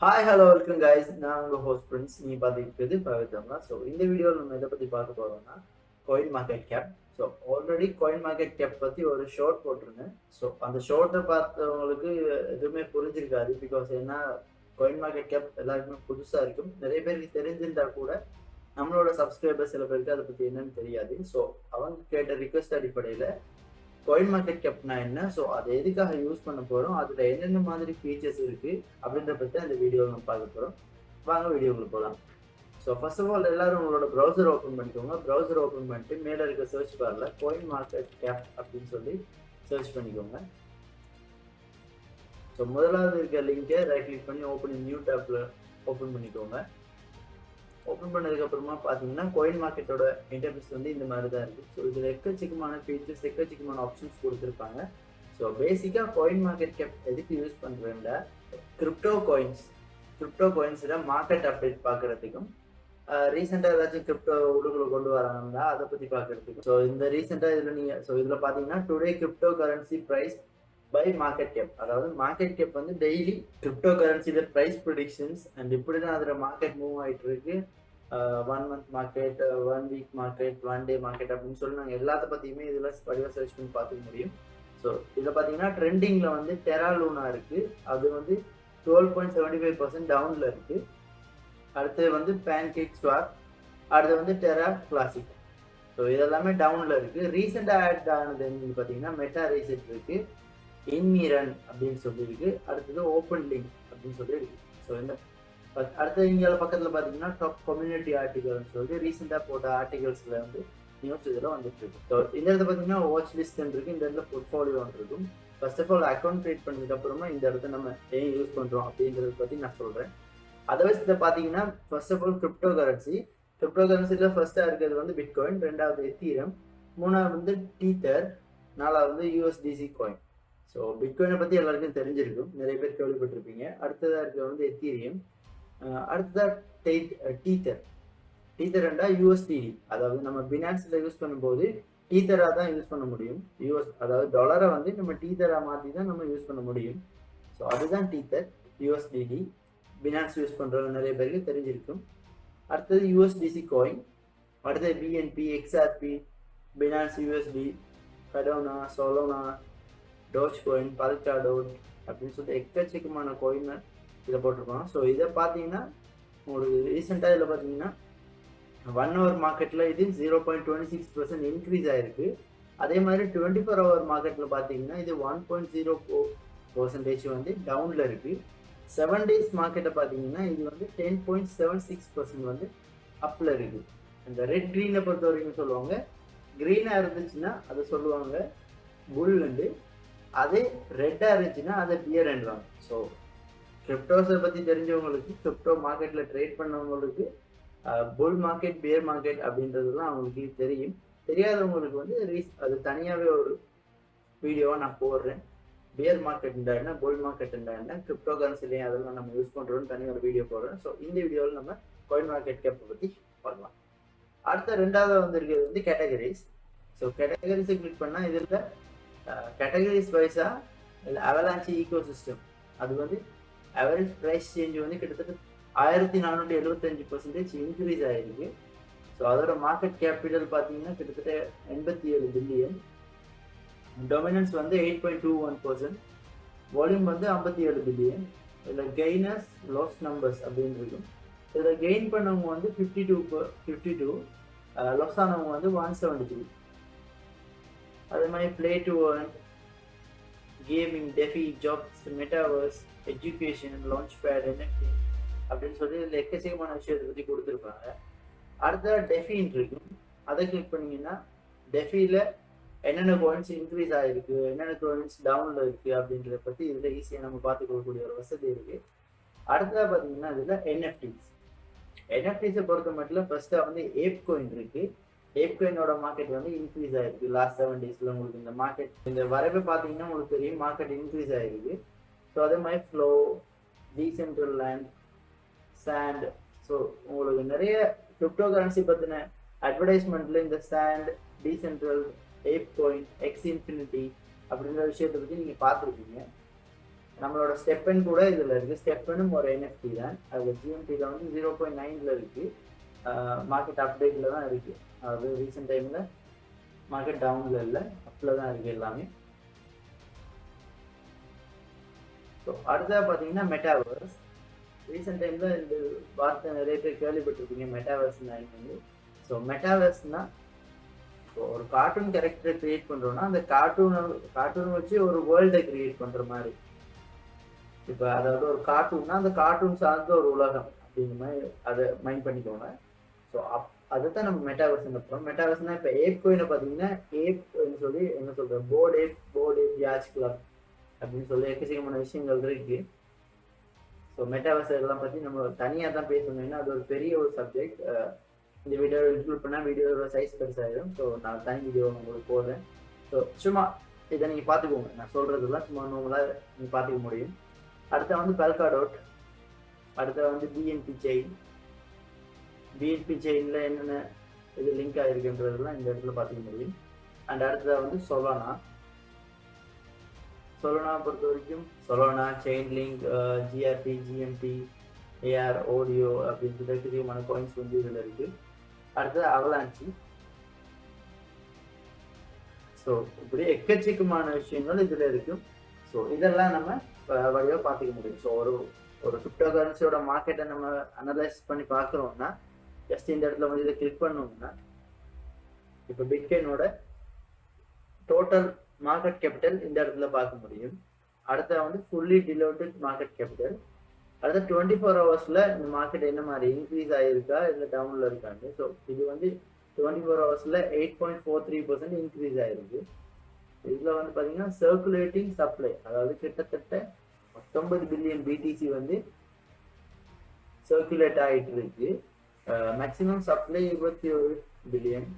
Hi hello welcome guys. நான் உங்கள் host Prince. நீங்கள் பார்த்துட்டு இருக்கிறது Fiverr Tamizha. ஸோ இந்த வீடியோவில் நம்ம எதை பற்றி பார்க்க போகிறோம்னா coin market cap. So already coin market cap பற்றி ஒரு ஷார்ட் போட்டிருந்தேன். ஸோ அந்த ஷார்ட்டை பார்த்தவங்களுக்கு எதுவுமே புரிஞ்சிருக்காது. பிகாஸ் ஏன்னா காயின் மார்க்கெட் கேப் எல்லாருக்குமே புதுசாக இருக்கும். நிறைய பேருக்கு தெரிஞ்சிருந்தா கூட நம்மளோட சப்ஸ்கிரைபர்ஸ் சில பேருக்கு அதை பற்றி என்னன்னு தெரியாது. ஸோ அவங்க கேட்ட ரிக்வெஸ்ட் அடிப்படையில் காயின் மார்க்கெட் கேப்னா என்ன, ஸோ அதை எதுக்காக யூஸ் பண்ண போகிறோம், அதில் என்னென்ன மாதிரி ஃபீச்சர்ஸ் இருக்குது அப்படின்ற பற்றி அந்த வீடியோவில் நம்ம பார்க்க போகிறோம். வாங்க வீடியோக்குள்ள போகலாம். ஸோ ஃபர்ஸ்ட் ஆஃப் ஆல் எல்லாரும் உங்களோட ப்ரௌசர் ஓப்பன் பண்ணிக்கோங்க. ப்ரௌசர் ஓப்பன் பண்ணிட்டு மேலே இருக்க சர்ச் பாரில் காயின் மார்க்கெட் கேப் அப்படின்னு சொல்லி சர்ச் பண்ணிக்கோங்க. ஸோ முதலாவது இருக்க லிங்கை ரைட் கிளிக் பண்ணி ஓப்பன் நியூ டேப்பில் ஓப்பன் பண்ணிக்கோங்க. ஓப்பன் பண்ணதுக்கப்புறமா பார்த்தீங்கன்னா காயின் மார்க்கெட்டோட இன்டர்ஃபேஸ் வந்து இந்த மாதிரி தான் இருக்குது. ஸோ இதில் எக்கச்சக்கமான ஃபீச்சர்ஸ், எக்கச்சக்கமான ஆப்ஷன்ஸ் கொடுத்துருப்பாங்க. ஸோ பேசிக்காக காயின் மார்க்கெட் கேப் எதுக்கு யூஸ் பண்ணுறேன்டா, கிரிப்டோ காயின்ஸில் மார்க்கெட் அப்டேட் பார்க்குறதுக்கும், ரீசெண்டாக ஏதாச்சும் கிரிப்டோ உடுகளை கொண்டு வராங்கன்னா அதை பற்றி பார்க்குறதுக்கும். ஸோ இந்த ரீசெண்டாக இதில் பார்த்தீங்கன்னா today cryptocurrency price by market cap, அதாவது மார்க்கெட் கேப் வந்து டெய்லி கிரிப்டோ கரன்சியோட ப்ரைஸ் ப்ரிடிக்ஷன்ஸ் அண்ட் இப்படி தான் அதில் மார்க்கெட் மூவ் ஆகிட்டு இருக்கு. 1 month market, 1 week market, 1 day market அப்படின்னு சொல்லி நாங்கள் எல்லாத்த பற்றியுமே இதில் வடிவாக சர்ச் பண்ணி பார்த்துக்க முடியும். ஸோ இதில் பார்த்தீங்கன்னா ட்ரெண்டிங்கில் வந்து டெரா லூனா இருக்குது. அது வந்து 12.75% டவுனில் இருக்குது. அடுத்து வந்து பேன்கேக் ஸ்வாப், அடுத்து வந்து டெரா கிளாசிக். ஸோ இதெல்லாமே டவுனில் இருக்குது. ரீசெண்டாக ஆட் ஆனது என்னன்னு பார்த்தீங்கன்னா மெட்டா ரீசெட் இருக்குது, இன்மீரன் அப்படின்னு சொல்லியிருக்கு, அடுத்தது ஓப்பன் லிங்க் அப்படின்னு சொல்லி இருக்கு. ஸோ இந்த அடுத்த இங்கே பக்கத்தில் பார்த்தீங்கன்னா டாப் கம்யூனிட்டி ஆர்டிகல்னு சொல்லிட்டு ரீசெண்டாக போட்ட ஆர்டிகல்ஸில் வந்து நியூஸ் இதில் வந்துட்டு இருக்கு. ஸோ இந்த இடத்துல பார்த்தீங்கன்னா வாட்ச் லிஸ்ட் இருக்கு, இந்த இடத்துல போர்ட்ஃபோலியோ இருக்கும். First of all account create பண்ணதுக்கு அப்புறமா இந்த இடத்த நம்ம ஏன் யூஸ் பண்ணுறோம் அப்படின்றத பற்றி நான் சொல்கிறேன். அதர்வைஸ் இதை பார்த்தீங்கன்னா ஃபர்ஸ்ட் ஆஃப் ஆல் கிரிப்டோ கரன்சியில் ஃபர்ஸ்ட்டாக இருக்கிறது வந்து பிட்காயின், ரெண்டாவது எத்தீரியம், மூணாவது வந்து டீத்தர், நாலாவது வந்து யூஎஸ்டிசி காயின். ஸோ பிட்காயினை பற்றி எல்லாருக்கும் தெரிஞ்சிருக்கும், நிறைய பேர் கேள்விப்பட்டிருப்பீங்க. அடுத்ததாக இருக்கிறது வந்து எத்தீரியம், அடுத்ததாக டீத்தர் ரெண்டா யூஎஸ்டிடி, அதாவது நம்ம பினான்ஸில் யூஸ் பண்ணும்போது டீத்தராக தான் யூஸ் பண்ண முடியும். அதாவது டாலரை வந்து நம்ம டீத்தராக மாற்றி தான் நம்ம யூஸ் பண்ண முடியும். ஸோ அதுதான் டீத்தர். யூஎஸ்டிடி பினான்ஸ் யூஸ் பண்ணுறவங்க நிறைய பேருக்கு தெரிஞ்சிருக்கும். அடுத்தது யூஎஸ்டிசி காயின், அடுத்தது BNB, XRP, Binance USD, Cardano, Solana, Dogecoin, Polkadot அப்படின்னு சொல்லிட்டு எக்கச்சக்கமான கோயினை இதை போட்டிருப்பாங்க. ஸோ இதை பார்த்தீங்கன்னா உங்களுக்கு ரீசெண்டாக இதில் பார்த்தீங்கன்னா 1 ஹவர் மார்க்கெட்டில் இது 0.26% இன்க்ரீஸ் ஆகிருக்கு. அதே மாதிரி 24 ஹவர் மார்க்கெட்டில் பார்த்தீங்கன்னா இது 1.04% வந்து டவுனில் இருக்குது. 7 டேஸ் மார்க்கெட்டை பார்த்தீங்கன்னா இது வந்து 10.76% வந்து அப்பில் இருக்குது. இந்த ரெட் க்ரீனை பொறுத்த வரைக்கும் சொல்லுவாங்க, க்ரீனாக இருந்துச்சுன்னா அதை சொல்லுவாங்க புல்லுண்டு, அதே ரெட்டாக இருந்துச்சுன்னா அதை பியர் என்றாங்க. ஸோ கிரிப்டோஸை பற்றி தெரிஞ்சவங்களுக்கு, கிரிப்டோ மார்க்கெட்டில் ட்ரேட் பண்ணவங்களுக்கு புல் மார்க்கெட், பியர் மார்க்கெட் அப்படின்றதுலாம் அவங்களுக்கு தெரியும். தெரியாதவங்களுக்கு வந்து அது தனியாகவே ஒரு வீடியோவாக நான் போடுறேன். பியர் மார்க்கெட் என்ன, புல் மார்க்கெட் என்ன, கிரிப்டோ கரன்சிலையும் அதெல்லாம் நம்ம யூஸ் பண்ணுறோன்னு தனியாக ஒரு வீடியோ போடுறேன். ஸோ இந்த வீடியோவில் நம்ம காயின் மார்க்கெட் கேப்பை பற்றி பார்க்கலாம். அடுத்த ரெண்டாவது வந்திருக்கிறது வந்து கேட்டகரிஸ். ஸோ கேட்டகரிஸை கிளிக் பண்ணால் இதில் கேட்டகரிஸ் வைஸாக இல்லை அவலான்ச்சி ஈகோ சிஸ்டம், அது வந்து அவரேஜ் ப்ரைஸ் சேஞ்ச் வந்து கிட்டத்தட்ட 1475% இன்க்ரீஸ் ஆகிருக்கு. ஸோ அதோட மார்க்கெட் கேபிட்டல் பார்த்தீங்கன்னா கிட்டத்தட்ட 87 பில்லியன், டொமினன்ஸ் வந்து 8.21%, வால்யூம் வந்து 57 பில்லியன். இதில் கெய்னர்ஸ் லாஸ் நம்பர்ஸ் அப்படின்னு இருக்கும். இதில் கெயின் பண்ணவங்க வந்து 52, லாஸ் ஆனவங்க வந்து 173. அதே மாதிரி play to earn, gaming, டெஃபி, jobs, metaverse, education, launch bad, NFT அப்படின்னு சொல்லி இதில் எக்கச்சக்கமான விஷயத்தை பற்றி கொடுத்துருப்பாங்க. அடுத்ததாக டெஃபின்னு இருக்கும். அதை கிளிக் பண்ணிங்கன்னா டெஃபியில் என்னென்ன காயின்ஸ் இன்க்ரீஸ் ஆகிருக்கு, என்னென்ன காயின்ஸ் டவுனில் இருக்குது அப்படின்றத பற்றி இதில் ஈஸியாக நம்ம பார்த்துக்கொள்ளக்கூடிய ஒரு வசதி இருக்குது. அடுத்ததாக பார்த்தீங்கன்னா இதில் என்எஃப்டிஸை பொறுத்த மட்டும் ஃபர்ஸ்ட்டாக வந்து ஏப் கோயின் இருக்குது. ஏப் கோயினோட மார்க்கெட் வந்து இன்க்ரீஸ் ஆகிருக்கு லாஸ்ட் 7 டேஸில். உங்களுக்கு இந்த மார்க்கெட் இந்த வரவே பார்த்தீங்கன்னா உங்களுக்கு தெரியும், மார்க்கெட் இன்க்ரீஸ் ஆகிருக்கு. ஸோ அதே மாதிரி Flow, Decentraland, Sand. So உங்களுக்கு நிறைய கிரிப்டோ கரன்சி பற்றின அட்வர்டைஸ்மெண்ட்டில் இந்த Sand, Decentral, ApeCoin, Axie Infinity அப்படின்ற விஷயத்தை பற்றி நீங்கள் பார்த்துருப்பீங்க. நம்மளோட ஸ்டெப்பன் கூட இதில் இருக்குது. ஸ்டெப்பனும் ஒரு என்எஃப்டி தான். அது ஜிஎம்டியில் வந்து 0.9 இருக்குது. மார்க்கெட் அப்டேட்டில் தான் இருக்குது. அது ரீசெண்ட் டைமில் மார்க்கெட் டவுனில் இல்லை, அப்பில் தான் இருக்குது எல்லாமே. ஸோ அடுத்ததாக பார்த்தீங்கன்னா மெட்டாவர்ஸ். ரீசெண்ட் டைமில் இந்த வார்த்தை நிறைய பேர் கேள்விப்பட்டிருப்பீங்க, மெட்டாவர்ஸ்னா என்னது. ஸோ மெட்டாவர்ஸ்னால் இப்போ ஒரு கார்ட்டூன் கேரக்டரை கிரியேட் பண்ணுறோன்னா அந்த கார்ட்டூனை வச்சு ஒரு வேர்ல்டை கிரியேட் பண்ணுற மாதிரி. இப்போ அதாவது ஒரு கார்ட்டூன்னா அந்த கார்ட்டூன் சார்ந்த ஒரு உலகம் அப்படிங்கிற மாதிரி அதை மைண்ட் பண்ணிக்கோங்க. ஸோ அதுதான் நம்ம மெட்டாவர்ஸ் பண்ணுறோம். மெட்டாவர்ஸ்னால் இப்போ ஏப் கோயினை பார்த்தீங்கன்னா ஏப்னு சொல்லி என்ன சொல்கிறேன், போர்டு ஏப் யாச் கிளப் அப்படின்னு சொல்லி எக்கச்சக்கமான விஷயங்கள் இருக்குது. ஸோ மெட்டாவர்ஸ் இதெல்லாம் பற்றி நம்ம தனியாக தான் பேசணும், ஏன்னா அது ஒரு பெரிய ஒரு சப்ஜெக்ட். இந்த வீடியோவை இன்க்ளூட் பண்ணால் வீடியோவோட சைஸ் பெருசாகிடும். ஸோ நான் தனி வீடியோ உங்களுக்கு போடுறேன். ஸோ சும்மா இதை நீங்கள் பார்த்துக்கோங்க, நான் சொல்கிறதெல்லாம் சும்மா உங்களால் நீங்கள் பார்த்துக்க முடியும். அடுத்த வந்து பெல்காடோட், அடுத்த வந்து பிஎன்பி செயின். பிஎன்பி செயினில் என்னென்ன இது லிங்க் ஆகிருக்குன்றதெல்லாம் இந்த இடத்துல பார்த்துக்க முடியும். அண்ட் அடுத்ததாக வந்து சொலானா பொறுத்த வரைக்கும் Solana, Chainlink, GRP, GMP, AR, audio அப்படின்னு சொல்லிட்டு அதிகமான காயின்ஸ் வந்து இதில் இருக்குது. அடுத்தது அவலான்ச்சி. ஸோ இப்படி எக்கச்சக்கமான விஷயங்கள் இதில் இருக்கும். ஸோ இதெல்லாம் நம்ம வழியாக பார்த்துக்க முடியும். ஸோ ஒரு கிரிப்டோ கரன்சியோட மார்க்கெட்டை நம்ம அனலைஸ் பண்ணி பார்க்குறோம்னா ஜஸ்ட் இந்த இடத்துல வந்து இதை கிளிக் பண்ணோம்னா இப்போ பிட்காயினோட டோட்டல் மார்க்கெட் கேபிட்டல் இந்த இடத்துல பார்க்க முடியும். அடுத்த வந்து ஃபுல்லி டிலோட்டட் மார்க்கெட் கேபிட்டல். அடுத்த 24 ஹவர்ஸில் இந்த மார்க்கெட் என்ன மாதிரி இன்க்ரீஸ் ஆகிருக்கா இல்லை டவுனில் இருக்காங்க. ஸோ இது வந்து 24 ஹவர்ஸில் 8.43% இன்க்ரீஸ் ஆகிருக்கு. இதில் வந்து பார்த்தீங்கன்னா சர்க்குலேட்டிங் சப்ளை, அதாவது கிட்டத்தட்ட 19 பில்லியன் பிடிசி வந்து சர்க்குலேட் ஆகிட்டு இருக்கு. Maximum supply 21 billion.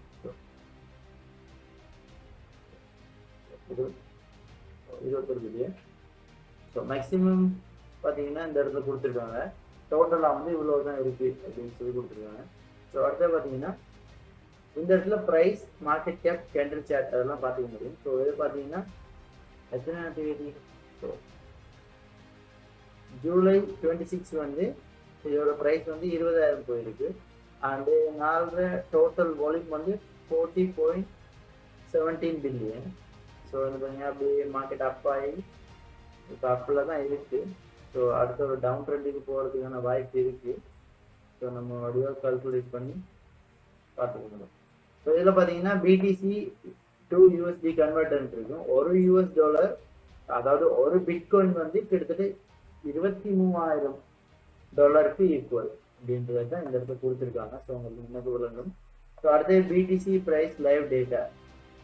21 billion. So maximum பார்த்தீங்கன்னா இந்த இடத்துல கொடுத்துருக்காங்க. டோட்டலாக வந்து இவ்வளோ தான் இருக்குது அப்படின்னு சொல்லி கொடுத்துருக்காங்க. ஸோ அடுத்த பார்த்தீங்கன்னா இந்த இடத்துல price, market cap, candle chart அதெல்லாம் பார்த்துக்க முடியும். ஸோ இது பார்த்தீங்கன்னா எத்தனை தேதி, ஸோ ஜூலை 26 வந்து இதோட ப்ரைஸ் வந்து 20,000 போயிருக்கு. அண்டு நாலு டோட்டல் வால்யூம் வந்து 40.17 பில்லியன். ஸோ வந்து பார்த்தீங்கன்னா அப்படியே மார்க்கெட் அப் ஆகி இப்போ அப்பில் தான் இருக்குது. ஸோ அடுத்த ஒரு டவுன் ட்ரெண்டுக்கு போகிறதுக்கான வாய்ப்பு இருக்குது. ஸோ நம்ம வடிவாக கால்குலேட் பண்ணி பார்த்துக்கணும். ஸோ இதில் பார்த்தீங்கன்னா பிடிசி டு யூஎஸ்டி கன்வெர்டன்ட் இருக்கும். ஒரு US டாலர், அதாவது ஒரு பிட்காயின் வந்து கிட்டத்தட்ட $23,000 ஈக்குவல் அப்படின்றது தான் இந்த இடத்துல கொடுத்துருக்காங்க. ஸோ உங்களுக்கு முன்னது விளங்கும். ஸோ அடுத்தது பிடிசி ப்ரைஸ் லைவ் டேட்டா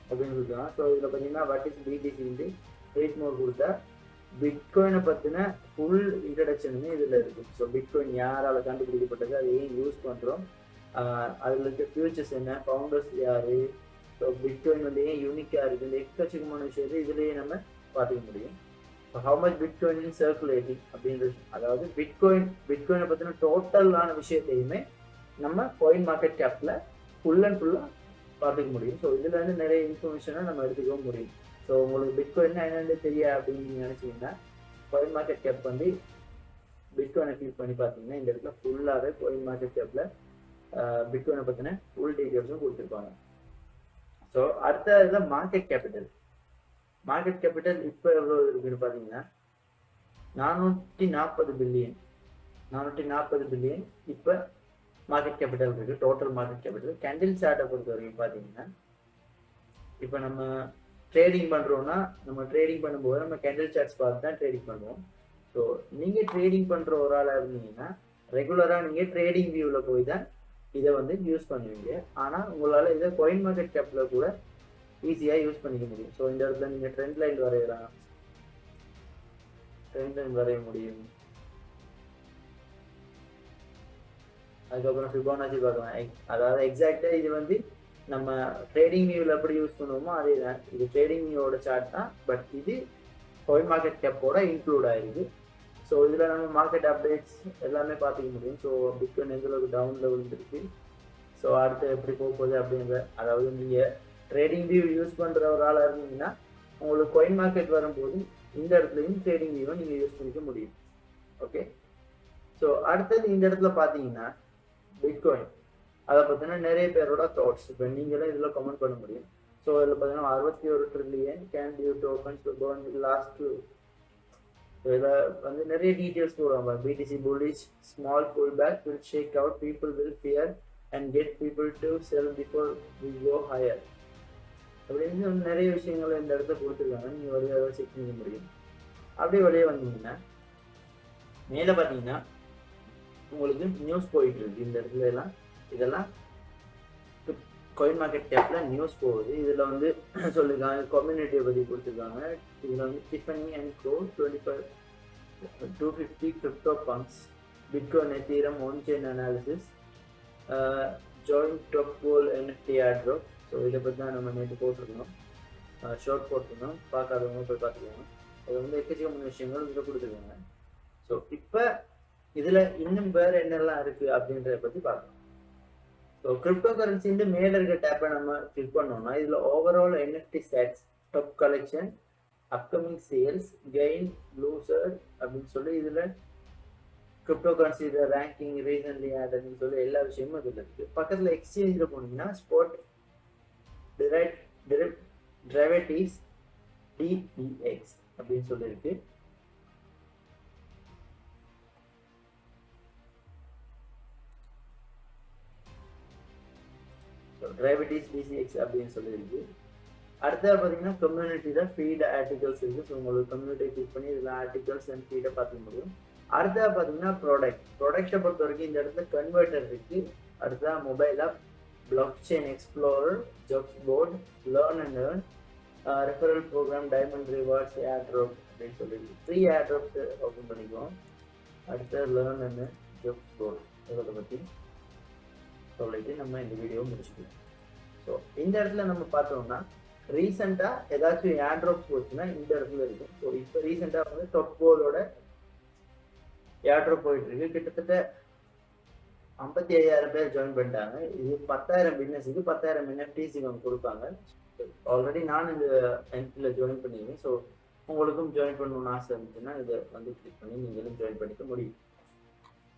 அப்படின்னு கொடுத்துருக்காங்க. ஸோ இதில் பார்த்தீங்கன்னா வாட் இஸ் பிடிசி ரேட் மோர் கொடுத்தா பிட்காயினை பற்றின ஃபுல் இன்ட்ரடக்ஷனுமே இதில் இருக்குது. ஸோ பிட்காயின் யாரால் கண்டுபிடிக்கப்பட்டது, அதை ஏன் யூஸ் பண்ணுறோம், அதில் இருக்க ஃபியூச்சர்ஸ் என்ன, ஃபவுண்டர்ஸ் யார், ஸோ பிட்காயின் வந்து ஏன் யூனிக்காக இருக்குது, இந்த எக்கச்சக்கமான விஷயத்தை இதிலேயே நம்ம பார்த்துக்க முடியும். So how much bitcoin in circulating அப்படின்ற விஷயம், அதாவது பிட்காயினை பற்றின டோட்டலான விஷயத்தையுமே நம்ம காயின் மார்க்கெட் கேப்பில் ஃபுல் அண்ட் ஃபுல்லாக பார்த்துக்க முடியும். ஸோ இதில் வந்து நிறைய இன்ஃபர்மேஷனை நம்ம எடுத்துக்கவும் முடியும். ஸோ உங்களுக்கு பிட்காயின் என்னென்னு தெரியா அப்படின்னு நீங்கள் நினச்சிங்கன்னா காயின் மார்க்கெட் கேப் வந்து பிட்காயினை கிளிக் பண்ணி பார்த்தீங்கன்னா இந்த இடத்துல ஃபுல்லாகவே காயின் மார்க்கெட் கேப்பில் பிட்காயினை பற்றின ஃபுல் டீட்டெயில்ஸும் கொடுத்துருப்பாங்க. ஸோ அடுத்த இதில் மார்க்கெட் கேபிட்டல் இப்போ எவ்வளோ இருக்குன்னு பார்த்தீங்கன்னா 440 பில்லியன் இப்போ மார்க்கெட் கேபிட்டல் இருக்குது, டோட்டல் மார்க்கெட் கேபிட்டல். கேண்டில் சார்ட்டை பொறுத்த வரைக்கும் பார்த்தீங்கன்னா இப்போ நம்ம ட்ரேடிங் பண்ணுறோன்னா நம்ம ட்ரேடிங் பண்ணும்போது நம்ம கேண்டில் சார்ட்ஸ் பார்த்து தான் ட்ரேடிங் பண்ணுவோம். ஸோ நீங்கள் ட்ரேடிங் பண்ணுற ஒரு ஆளாக இருந்தீங்கன்னா ரெகுலராக நீங்கள் ட்ரேடிங் வியூவில் போய் தான் இதை வந்து யூஸ் பண்ணுவீங்க. ஆனால் உங்களால் இதை காயின் மார்க்கெட் கேப்பில் கூட ஈஸியாக யூஸ் பண்ணிக்க முடியும். ஸோ இந்த இடத்துல நீங்கள் ட்ரெண்ட் லைன் வரைய முடியும். அதுக்கப்புறம் ஃபிபோனாச்சி பார்க்கலாம். அதாவது எக்ஸாக்டாக இது வந்து நம்ம ட்ரேடிங் வியூவில் எப்படி யூஸ் பண்ணுவோமோ அதே தான். இது ட்ரேடிங் வியூவோட சார்ட் தான், பட் இது காயின் மார்க்கெட் கேப்போட இன்க்ளூட் ஆகிருக்கு. ஸோ இதில் நம்ம மார்க்கெட் அப்டேட்ஸ் எல்லாமே பார்த்துக்க முடியும். ஸோ பிட்காயின் எந்த அளவுக்கு டவுனில் விழுந்துருக்கு, ஸோ அடுத்து எப்படி போக போகுது அப்படின்ற, அதாவது நீங்கள் ட்ரேடிங் வியூ யூஸ் பண்ணுற ஒரு ஆளாக இருந்தீங்கன்னா உங்களுக்கு காயின் மார்க்கெட் வரும்போது இந்த இடத்துலையும் ட்ரேடிங் வியூவை நீங்கள் யூஸ் பண்ணிக்க முடியும். ஓகே, ஸோ அடுத்தது இந்த இடத்துல பார்த்தீங்கன்னா பிட்காயின், அதை பார்த்தீங்கன்னா நிறைய பேரோட தாட்ஸ் இப்போ நீங்களும் இதில் கமெண்ட் பண்ண முடியும். ஸோ இதில் பார்த்தீங்கன்னா 61 trillion can due tokens last. இதில் வந்து நிறைய டீட்டெயில்ஸ் போடுவாங்க. BTC bullish, small pull back will shake out, people will fear and get people to sell before we go higher அப்படின்னு நிறைய விஷயங்கள் இந்த இடத்துல கொடுத்துருக்காங்க. நீங்கள் வழியாக செக் பண்ணிக்க முடியும். அப்படியே வழியாக வந்தீங்கன்னா மேலே பார்த்தீங்கன்னா உங்களுக்கு நியூஸ் போயிட்டு இருக்கு. இந்த இடத்துல எல்லாம் இதெல்லாம் காயின் மார்க்கெட் கேப்ல நியூஸ் போகுது. இதில் வந்து சொல்லியிருக்காங்க கம்யூனிட்டியை பற்றி கொடுத்துருக்காங்க. இதில் வந்து Tiffany and grow 250 crypto punks, bitcoin ethereum on chain analysis, joint top goal NFT airdrop. So இதை பற்றி தான் நம்ம நேற்று போட்டிருக்கோம், ஷார்ட் போட்டிருக்கோம். பார்க்காதவங்க போய் பார்த்துக்கோங்க. அது வந்து எக்கச்சக்கமான விஷயங்கள் இதில் கொடுத்துருக்காங்க. ஸோ இப்போ இதில் இன்னும் வேறு என்னெல்லாம் இருக்குது அப்படின்றத பற்றி பார்க்கலாம். ஸோ கிரிப்டோ கரன்சின்னு மேலே இருக்க டேப்பை நம்ம கிளிக் பண்ணோம்னா இதில் overall NFT sets, top collection, upcoming sales, gain, loser அப்படின்னு சொல்லி இதில் கிரிப்டோ கரன்சி ரேங்கிங், ரீசன்ட்லி ஆடட்னு சொல்லி எல்லா விஷயமும் இதில் இருக்குது. பக்கத்தில் எக்ஸ்சேஞ்சில் போனீங்கன்னா ஸ்பாட் டெரிவேட்டிவ்ஸ் DEX அப்படின்னு சொல்லியிருக்கு. டெரிவேட்டிவ்ஸ் DCX அப்படின்னு சொல்லியிருக்கு. அடுத்தது பார்த்தீங்கன்னா கம்யூனிட்டியில் ஃபீட் ஆர்டிகல்ஸ் இருக்குது. ஸோ உங்களுக்கு கம்யூனிட்டியை கிளிக் பண்ணி இதில் ஆர்டிகல்ஸ் அண்ட் ஃபீடை பார்த்துக்க முடியும். அடுத்தது பார்த்தீங்கன்னா ப்ராடக்ட்டை பொறுத்த வரைக்கும் இந்த இடத்துல கன்வெர்ட்டர் இருக்குது. அடுத்தது mobile app, blockchain explorer, jobs board, learn and earn, referral program, diamond rewards, airdrop அப்படின்னு சொல்லியிருக்கு. ஃப்ரீ ஏர்ட்ராப்ஸ் ஓப்பன் பண்ணிக்குவோம். அடுத்தது லேர்ன் அண்ட் ஜாப்ஸ் போர்ட் இதை பற்றி சொல்லிட்டு நம்ம இந்த வீடியோ முடிச்சுக்கலாம். ஸோ இந்த இடத்துல நம்ம பார்த்தோம்னா ரீசெண்டாக ஏதாச்சும் ஏர்ட்ராப் போச்சுன்னா இந்த இடத்துல இருக்கும். ஸோ இப்போ ரீசெண்டாக வந்து டாப் கோலோட ஏர்ட்ராப் போயிட்டு இருக்கு. கிட்டத்தட்ட 55,000 பேர் ஜாயின் பண்ணிட்டாங்க. இது 10,000 பிஸ்னஸுக்கு 10,000 NFTs இவங்க கொடுப்பாங்க. ஆல்ரெடி நான் இந்த என்ட்ரியில் ஜாயின் பண்ணிடுவேன். ஸோ உங்களுக்கும் ஜாயின் பண்ணணும்னு ஆசை இருந்துச்சுன்னா இதை வந்து கிளிக் பண்ணி நீங்களும் ஜாயின் பண்ணிக்க முடியும்.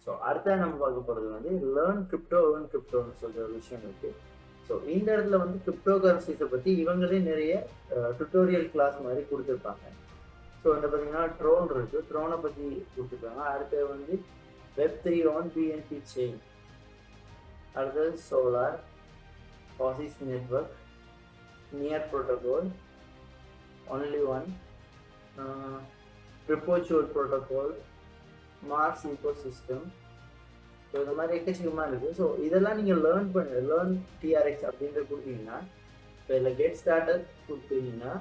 ஸோ அடுத்த நம்ம பார்க்க போகிறது வந்து லேர்ன் கிரிப்டோ, ஏர்ன் கிரிப்டோன்னு சொல்கிற ஒரு விஷயம் இருக்குது. ஸோ இந்த இடத்துல வந்து கிரிப்டோ கரன்சிஸை பற்றி இவங்களே நிறைய டுட்டோரியல் கிளாஸ் மாதிரி கொடுத்துருப்பாங்க. ஸோ இந்த பார்த்தீங்கன்னா ட்ரோன் இருக்குது, ட்ரோனை பற்றி கொடுத்துருக்காங்க. அடுத்தது வந்து Web3 on BNB செயின், அடுத்தது solar, basis network, near protocol, only one, perpetual protocol, Mars ecosystem. So இந்த மாதிரி எக்கச்சக்கமாக இருக்குது. ஸோ இதெல்லாம் நீங்கள் லேர்ன் TRX அப்படின்ற கொடுத்தீங்கன்னா இப்போ இதில் கெட் ஸ்டார்டட் கொடுத்தீங்கன்னா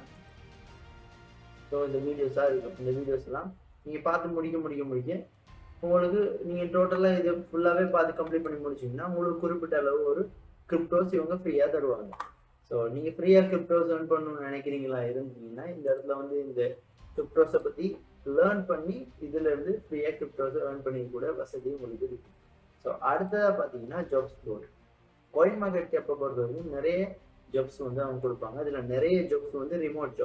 ஸோ இந்த வீடியோஸாக இருக்கும். இந்த வீடியோஸ்லாம் நீங்கள் பார்த்து முடிக்க உங்களுக்கு நீங்கள் டோட்டலாக இது ஃபுல்லாகவே பார்த்து கம்ப்ளீட் பண்ணி முடிச்சிங்கன்னா உங்களுக்கு குறிப்பிட்ட அளவு ஒரு கிரிப்டோஸ் இவங்க ஃப்ரீயாக தருவாங்க. ஸோ நீங்கள் ஃப்ரீயாக கிரிப்டோஸ் ஏர்ன் பண்ணணும்னு நினைக்கிறீங்களா இருந்தீங்கன்னா இந்த இடத்துல வந்து இந்த கிரிப்டோஸை பற்றி லேர்ன் பண்ணி இதிலேருந்து ஃப்ரீயாக கிரிப்டோஸை ஏர்ன் பண்ணி கூட வசதி உங்களுக்கு இருக்குது. ஸோ அடுத்ததாக பார்த்தீங்கன்னா ஜாப்ஸ் போர்ட். காயின் மார்க்கெட் கேப்பை பொறுத்த வரைக்கும் நிறைய ஜாப்ஸ் வந்து அவங்க கொடுப்பாங்க. அதில் நிறைய ஜாப்ஸ் வந்து ரிமோட்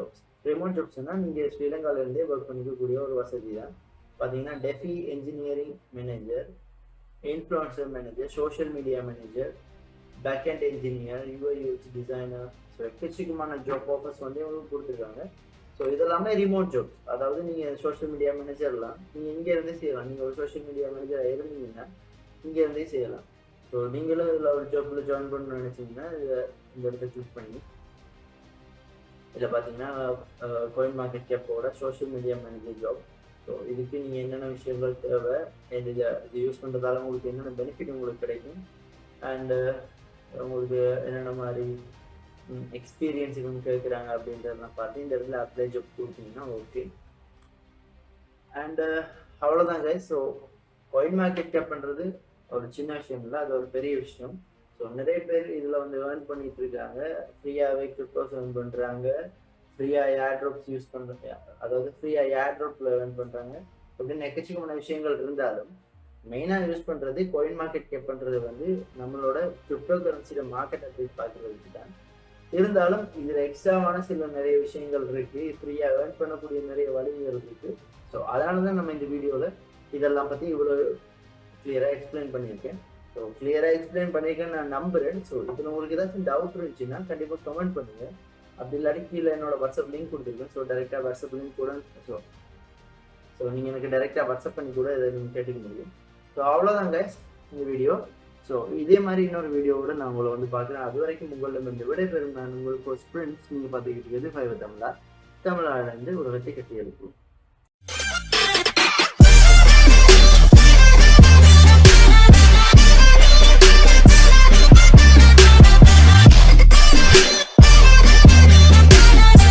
ஜாப்ஸ்னால் நீங்கள் ஸ்ரீலங்காவிலேருந்தே ஒர்க் பண்ணிக்கக்கூடிய ஒரு வசதி தான். பார்த்தீங்கன்னா DeFi engineering manager, influencer manager, social media manager, backend engineer, UI/UX designer. So எக்கச்சக்கமான ஜாப் ஆஃபர்ஸ் வந்து இவங்களுக்கு கொடுத்துருக்காங்க. ஸோ இதெல்லாமே ரிமோட் ஜாப்ஸ். அதாவது நீங்கள் சோஷியல் மீடியா மேனேஜர்லாம் நீங்கள் இங்கேருந்தே செய்யலாம். நீங்கள் ஒரு சோஷியல் மீடியா மேனேஜர் இருந்தீங்கன்னா இங்கேருந்தே செய்யலாம். ஸோ நீங்களும் இதில் ஒரு ஜாப்பில் ஜாயின் பண்ணணும்னு நினச்சிங்கன்னா இந்த இடத்த கிளிக் பண்ணி இதில் பார்த்தீங்கன்னா காயின் மார்க்கெட் கேப்போட social media manager job. So இதுக்கு நீங்கள் என்னென்ன விஷயங்கள் தேவை, இது யூஸ் பண்ணுறதால உங்களுக்கு என்னென்ன பெனிஃபிட் உங்களுக்கு கிடைக்கும், அண்டு உங்களுக்கு என்னென்ன மாதிரி எக்ஸ்பீரியன்ஸ் இவங்க கேட்குறாங்க அப்படின்றதெல்லாம் பார்த்து இந்த இடத்துல அப்ளை ஜாப் கொடுத்தீங்கன்னா ஓகே. அண்டு அவ்வளோதான் guys. So coin market cap பண்ணுறது ஒரு சின்ன விஷயம் இல்லை, அது ஒரு பெரிய விஷயம். ஸோ நிறைய பேர் இதில் வந்து ஏர்ன் பண்ணிட்டு இருக்காங்க. ஃப்ரீயாகவே கிரிப்டோஸ் ஏர்ன் பண்ணுறாங்க, ஃப்ரீயாக ஏர்ட்ராப்ஸ் யூஸ் பண்ணுறாங்க, அதாவது ஃப்ரீயாக ஏர்ட்ராப்பில் ஏர்ன் பண்ணுறாங்க அப்படின்னு எக்கச்சக்கமான விஷயங்கள் இருந்தாலும் மெயினாக யூஸ் பண்ணுறது காயின் மார்க்கெட் கேப் பண்ணுறது வந்து நம்மளோட கிரிப்டோ கரன்சியோட மார்க்கெட்டை போய் பார்க்குறதுக்கு தான். இருந்தாலும் இதில் எக்ஸ்ட்ராவான சில நிறைய விஷயங்கள் இருக்குது, ஃப்ரீயாக ஏர்ன் பண்ணக்கூடிய நிறைய வழிகள் இருக்குது. ஸோ அதனால தான் நம்ம இந்த வீடியோவில் இதெல்லாம் பற்றி இவ்வளோ கிளியராக எக்ஸ்பிளைன் பண்ணியிருக்கேன். ஸோ கிளியராக எக்ஸ்பிளைன் பண்ணியிருக்கேன்னு நான் நம்புகிறேன். ஸோ இதில் உங்களுக்கு ஏதாச்சும் டவுட் இருந்துச்சுன்னா கண்டிப்பாக கமெண்ட் பண்ணுங்கள். அப்படி இல்லாட்டி கீழே என்னோட வாட்ஸ்அப் லிங்க் கொடுத்துருக்கேன். ஸோ டேரெக்டாக வாட்ஸ்அப் லிங்க் கூட ஸோ நீங்கள் எனக்கு டேரெக்டாக வாட்ஸ்அப் பண்ணி கூட இதை நீங்கள் கேட்டுக்க முடியும். ஸோ அவ்வளோதான் கைஸ் இந்த வீடியோ. ஸோ இதே மாதிரி இன்னொரு வீடியோவோட நான் உங்களை வந்து பார்க்குறேன். அது வரைக்கும் உங்களிடம் விடைபெறும் நான் உங்களுக்கு ஒரு பிரின்ஸ். நீங்கள் பார்த்துக்கிட்டு இருக்கிறது ஃபைவர் தமிழா, தமிழ்நாடு உலகத்தை கட்டி எழுப்பும்.